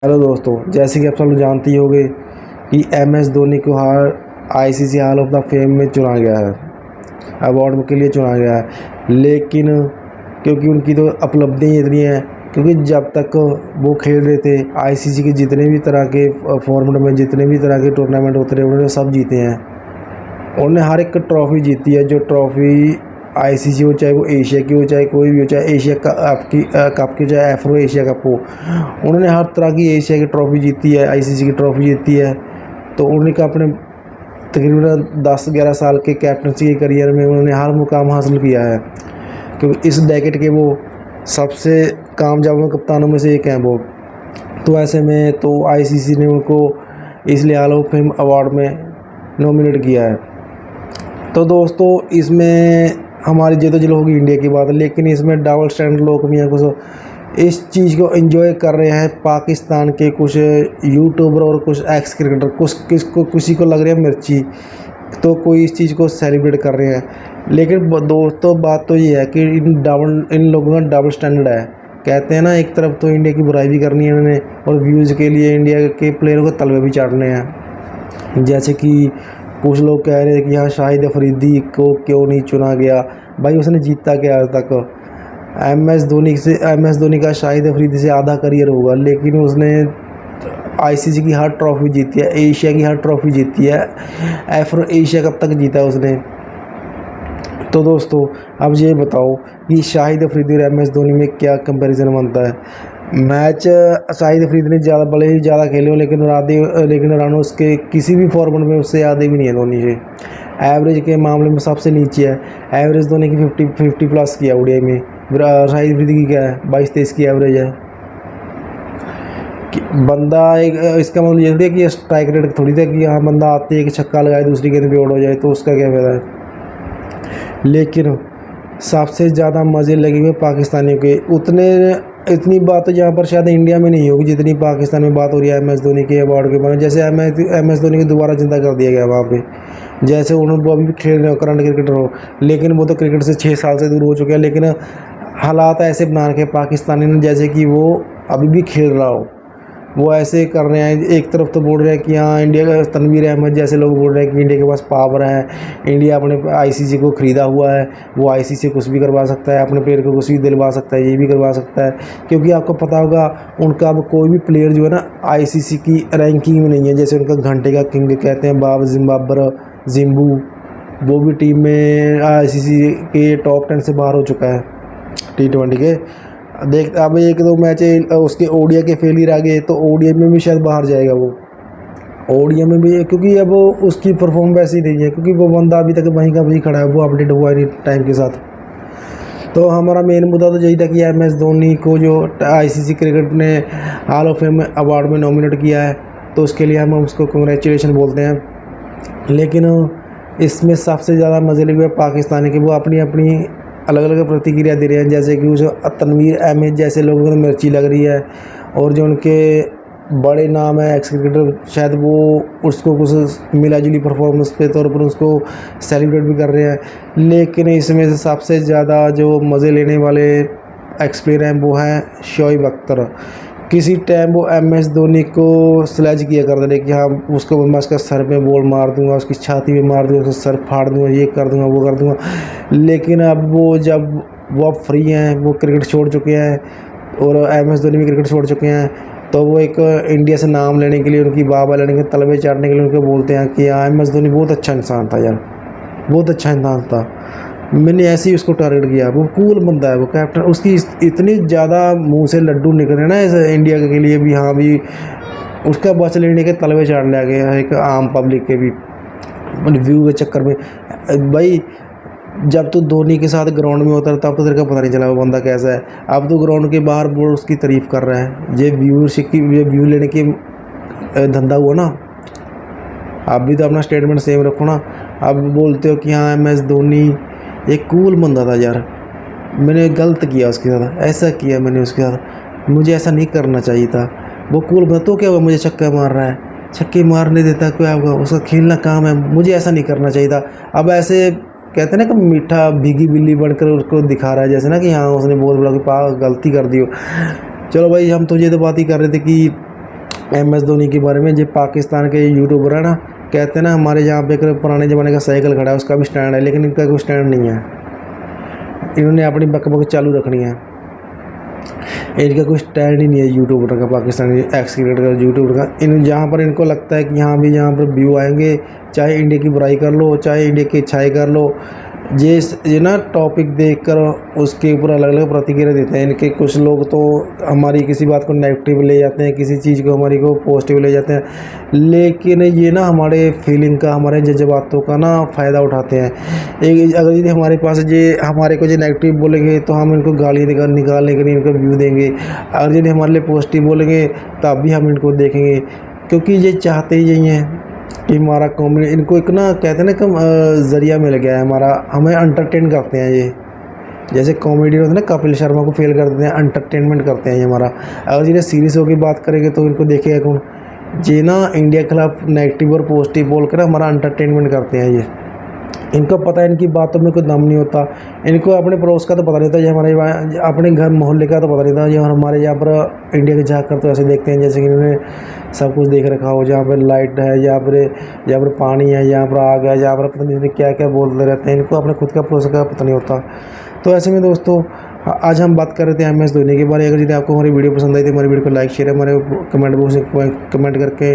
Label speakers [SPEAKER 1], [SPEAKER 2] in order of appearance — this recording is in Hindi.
[SPEAKER 1] हेलो दोस्तों, जैसे कि आप सब लोग जानते ही होंगे कि एम एस धोनी को ICC hall of the fame में चुना गया है, अवार्ड के लिए चुना गया है। लेकिन क्योंकि उनकी तो उपलब्धियाँ इतनी हैं, क्योंकि जब तक वो खेल रहे थे आईसीसी के जितने भी तरह के फॉर्मेट में जितने भी तरह के टूर्नामेंट होते रहे उन्होंने सब जीते हैं। उन्होंने हर एक ट्रॉफ़ी जीती है, जो ट्रॉफ़ी आईसीसी हो, चाहे वो एशिया की हो, चाहे कोई भी हो, चाहे एशिया कप की, चाहे एफ्रो एशिया कप हो। उन्होंने हर तरह की एशिया की ट्रॉफ़ी जीती है, आईसीसी की ट्रॉफ़ी जीती है। तो उन्होंने अपने तकरीबन 10-11 साल के कैप्टनसी के करियर में उन्होंने हर मुकाम हासिल किया है, क्योंकि इस डेकेड के वो सबसे कामयाब कप्तानों में से एक हैं वो। तो ऐसे में तो आईसीसी ने उनको इसलिए हॉल ऑफ फेम अवार्ड में नॉमिनेट किया है। तो दोस्तों, इसमें हमारी जदोजहद होगी इंडिया की बात, लेकिन इसमें डबल स्टैंडर्ड लोग भी हैं, कुछ इस चीज़ को एंजॉय कर रहे हैं। पाकिस्तान के कुछ यूट्यूबर और कुछ एक्स क्रिकेटर, किसी को लग रही है मिर्ची, तो कोई इस चीज़ को सेलिब्रेट कर रहे हैं। लेकिन दोस्तों, बात तो ये है कि इन लोगों का डबल स्टैंडर्ड है। कहते हैं ना, एक तरफ तो इंडिया की बुराई भी करनी है इन्होंने, और व्यूज़ के लिए इंडिया के प्लेयरों को तलवे भी चाटने हैं। जैसे कि कुछ लोग कह रहे हैं कि हाँ, शाहिद अफरीदी को क्यों नहीं चुना गया। भाई, उसने जीता क्या आज तक? एम एस धोनी का शाहिद अफरीदी से आधा करियर होगा, लेकिन उसने आईसीसी की हर ट्रॉफ़ी जीती है, एशिया की हर ट्रॉफ़ी जीती है, एफ्रो एशिया कप तक जीता है उसने। तो दोस्तों, अब ये बताओ कि शाहिद अफरीदी और एम एस धोनी में क्या कंपैरिजन बनता है। मैच शाहिद अफरीदी ने भले ही ज़्यादा खेले हो, लेकिन रन उसके किसी भी फॉर्मेट में उससे आधे भी नहीं है धोनी से। एवरेज के मामले में सबसे नीचे है। एवरेज धोनी की 50 प्लस की है ओडीआई में, शाहिद अफरीदी की क्या है, 22-23 की एवरेज है। बंदा एक, इसका मतलब ये थोड़ी है कि स्ट्राइक रेट थोड़ी था कि हाँ, बंदा आते एक छक्का लगाए दूसरी गेंद पे आउट हो जाए, तो उसका क्या फ़ायदा है। लेकिन सबसे ज़्यादा मज़े लगे हुए पाकिस्तानियों के। इतनी बात तो यहाँ पर शायद इंडिया में नहीं होगी जितनी पाकिस्तान में बात हो रही है एम एस धोनी के अवार्ड के बारे में। जैसे एम एस धोनी को दोबारा जिंदा कर दिया गया वहाँ पे। जैसे उन्होंने वो अभी भी खेल रहे हो, करंट क्रिकेटर हो, लेकिन वो तो क्रिकेट से 6 साल से दूर हो चुके हैं। लेकिन हालात ऐसे बना रखे पाकिस्तानी ने जैसे कि वो अभी भी खेल रहा हो। वो ऐसे कर रहे हैं, एक तरफ तो बोल रहे हैं कि हाँ, इंडिया का तनवीर अहमद जैसे लोग बोल रहे हैं कि इंडिया के पास पावर है, इंडिया अपने आईसीसी को ख़रीदा हुआ है, वो आईसीसी कुछ भी करवा सकता है, अपने प्लेयर को कुछ भी दिलवा सकता है, ये भी करवा सकता है। क्योंकि आपको पता होगा, उनका अब कोई भी प्लेयर जो है ना आईसीसी की रैंकिंग में नहीं है। जैसे उनका घंटे का किंग कहते हैं बाब जिम्बू, वो भी टीम में आईसीसी के टॉप 10 से बाहर हो चुका है T20 के। देख, अब 1-2 मैच उसके ओडिया के फेलियर आ गए, तो ओडिया में भी शायद बाहर जाएगा वो। ओडिया में भी, क्योंकि अब उसकी परफॉर्म वैसी नहीं है, क्योंकि वो बंदा अभी तक वहीं का वहीं खड़ा है, वो अपडेट हुआ नहीं टाइम के साथ। तो हमारा मेन मुद्दा तो यही था कि एम एस धोनी को जो आईसीसी क्रिकेट ने हॉल ऑफ फेम अवार्ड में नॉमिनेट किया है, तो उसके लिए हम उसको कंग्रेचुलेशन बोलते हैं। लेकिन इसमें सबसे ज़्यादा मज़े लगे हुए पाकिस्तानी के, वो अपनी अपनी अलग अलग प्रतिक्रिया दे रहे हैं। जैसे कि उस तनवीर अहमद जैसे लोगों को मिर्ची लग रही है, और जो उनके बड़े नाम है एक्स क्रिकेटर, शायद वो उसको कुछ मिला जुली परफॉर्मेंस के तौर पर उसको सेलिब्रेट भी कर रहे हैं। लेकिन इसमें से सबसे ज़्यादा जो मज़े लेने वाले एक्स प्लेयर हैं वो हैं शोएब अख्तर। किसी टाइम वो एम एस धोनी को स्लेज किया करते थे कि हाँ, उसको मैं उसका सर पे बॉल मार दूंगा, उसकी छाती पे मार दूंगा, उसका सर फाड़ दूंगा, ये कर दूंगा, वो कर दूंगा। लेकिन अब वो अब फ्री हैं, वो क्रिकेट छोड़ चुके हैं, और एम एस धोनी भी क्रिकेट छोड़ चुके हैं। तो वो एक इंडिया से नाम लेने के लिए, उनकी बाबा लेने के तलबे चाटने के लिए उनको बोलते हैं कि हाँ, एम एस धोनी बहुत अच्छा इंसान था यार, बहुत अच्छा इंसान था, मैंने ऐसे ही उसको टारगेट किया। वो कूल बंदा है, वो कैप्टन, उसकी इतनी ज़्यादा मुंह से लड्डू निकल रहे ना इस इंडिया के लिए भी। हाँ भी, उसका बच लेने के तलवे चाटने आ गए एक आम पब्लिक के भी व्यू के चक्कर में। भाई, जब तू धोनी के साथ ग्राउंड में होता है तब तो तेरे को पता नहीं चला वो बंदा कैसा है। अब तो ग्राउंड के बाहर वो उसकी तारीफ़ कर रहा है। ये व्यू लेने की धंधा हुआ ना। आप भी तो अपना स्टेटमेंट सेम रखो ना। अब बोलते हो कि हाँ, एम एस धोनी एक कूल बंदा था यार, मैंने गलत किया उसके साथ, ऐसा किया मैंने उसके साथ, मुझे ऐसा नहीं करना चाहिए था। वो कूल बंदा, तो क्या हुआ, मुझे छक्का मार रहा है, छक्के मारने देता, क्या होगा, उसका खेलना काम है, मुझे ऐसा नहीं करना चाहिए था। अब ऐसे कहते हैं ना कि मीठा भीगी बिल्ली बनकर उसको दिखा रहा है, जैसे ना कि हाँ, उसने बहुत बड़ा गलती कर दी हो। चलो भाई, हम तो ये तो बात ही कर रहे थे कि MS धोनी के बारे में, जो पाकिस्तान के यूट्यूबर है ना, कहते हैं ना हमारे यहाँ पे एक पुराने ज़माने का साइकिल खड़ा है, उसका भी स्टैंड है, लेकिन इनका कोई स्टैंड नहीं है। इन्होंने अपनी बकबक चालू रखनी है, इनका कोई स्टैंड ही नहीं है यूट्यूबर का, पाकिस्तानी एक्स क्रिकेटर का, यूट्यूबर का। इन जहाँ पर इनको लगता है कि यहाँ पर व्यू आएंगे, चाहे इंडिया की बुराई कर लो, चाहे इंडिया की अच्छाई कर लो, ये ना टॉपिक देखकर उसके ऊपर अलग अलग प्रतिक्रिया देते हैं। इनके कुछ लोग तो हमारी किसी बात को नेगेटिव ले जाते हैं, किसी चीज़ को हमारी को पॉजिटिव ले जाते हैं, लेकिन ये ना हमारे फीलिंग का, हमारे जज्बातों का ना फ़ायदा उठाते हैं। एक अगर यदि हमारे पास ये हमारे को जो नेगेटिव बोलेंगे तो हम इनको गाली निकालने के लिए इनको व्यू देंगे, अगर यदि हमारे लिए पॉजिटिव बोलेंगे तब भी हम इनको देखेंगे, क्योंकि ये चाहते ही यही हैं कि हमारा कॉमेडी, इनको एक ना कहते हैं ना कि ज़रिया मिल गया है हमारा, हमें एंटरटेन करते हैं ये। जैसे कॉमेडी होता है ना, कपिल शर्मा को फेल कर देते हैं, एंटरटेनमेंट करते हैं ये हमारा। अगर जिन्हें सीरियस होकर बात करेंगे तो इनको देखेगा कौन, ये ना इंडिया के खिलाफ नेगेटिव और पॉजिटिव बोल कर हमारा एंटरटेनमेंट करते हैं ये। इनको पता है इनकी बातों में कोई दम नहीं होता, इनको अपने पड़ोस का तो पता नहीं होता, ये हमारे अपने घर मोहल्ले का तो पता नहीं था, ये हमारे यहाँ पर इंडिया के झाँक कर तो ऐसे देखते हैं जैसे कि इन्होंने सब कुछ देख रखा हो, जहाँ पर लाइट है, यहाँ पर पानी है, यहाँ पर आग है, यहाँ पर पता नहीं क्या क्या बोलते रहते हैं, इनको अपने खुद का पड़ोस का पता नहीं होता। तो ऐसे में दोस्तों आज हम बात कर रहे थे MS धोनी के बारे में। अगर यदि आपको हमारी वीडियो पसंद आई तो हमारी वीडियो को लाइक शेयर, हमारे कमेंट बॉक्स में कमेंट करके